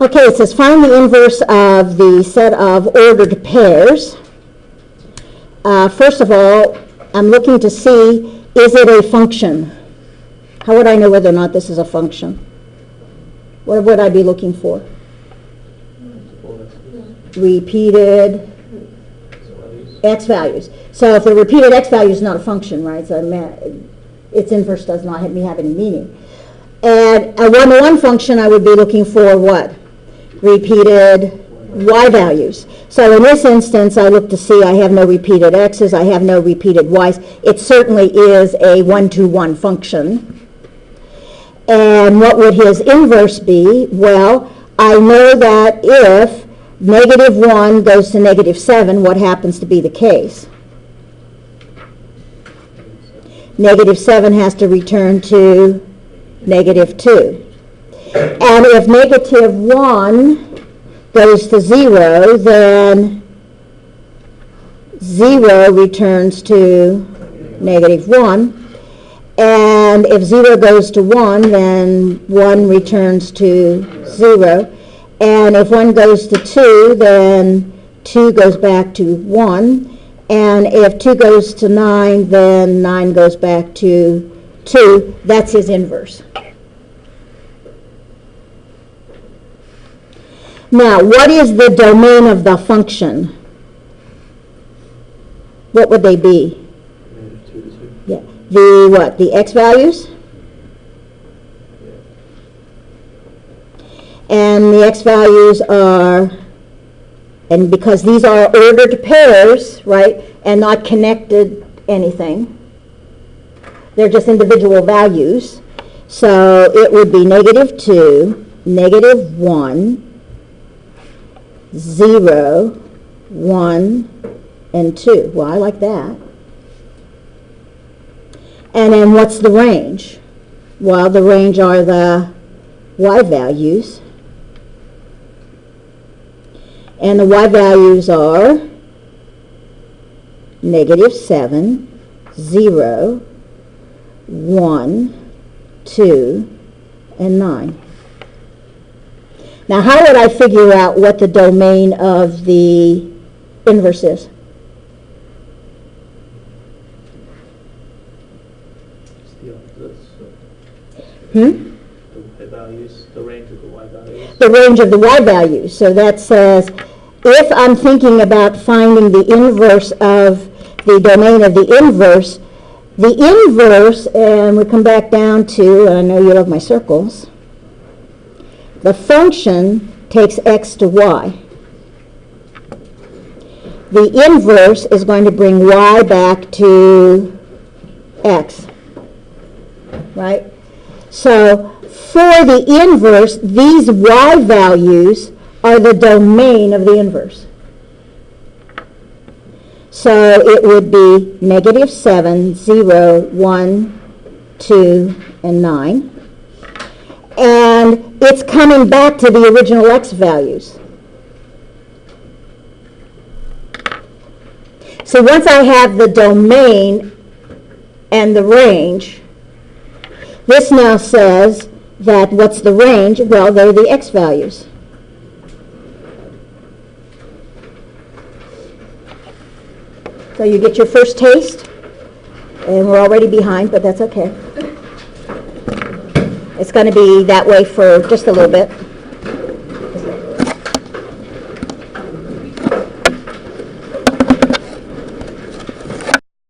Okay, it says find the inverse of the set of ordered pairs. First of all, I'm looking to see, is it a function? How would I know whether or not this is a function? What would I be looking for? Repeated x values. So if the repeated x value is not a function, right? So its inverse does not have any meaning. And a one-to-one function, I would be looking for what? Repeated y values. So in this instance, I look to see I have no repeated x's, I have no repeated y's. It certainly is a one-to-one function. And what would his inverse be? Well, I know that if -1 goes to -7, what happens to be the case? -7 has to return to -2. And if -1 goes to 0, then 0 returns to -1. And if 0 goes to 1, then 1 returns to 0. And if 1 goes to 2, then 2 goes back to 1. And if 2 goes to 9, then 9 goes back to 2. That's his inverse. Now, what is the domain of the function? What would they be? Yeah. The what? The x values? And the x values are, and because these are ordered pairs, right, and not connected anything, they're just individual values. So it would be -2, -1, 0, 1, and 2. Well, I like that. And then what's the range? Well, the range are the y values. And the y values are -7, 0, 1, 2, and 9. Now, how would I figure out what the domain of the inverse is? The range of the y values. The range of the y values. So that says, if I'm thinking about finding the inverse of the domain of the inverse, and we come back down to, and I know you love my circles, the function takes x to y. The inverse is going to bring y back to x, right? So for the inverse, these y values are the domain of the inverse. So it would be -7, 0, 1, 2, and 9. And it's coming back to the original x values. So once I have the domain and the range, this now says that what's the range? Well, they're the x values. So you get your first taste, and we're already behind, but that's okay. It's going to be that way for just a little bit.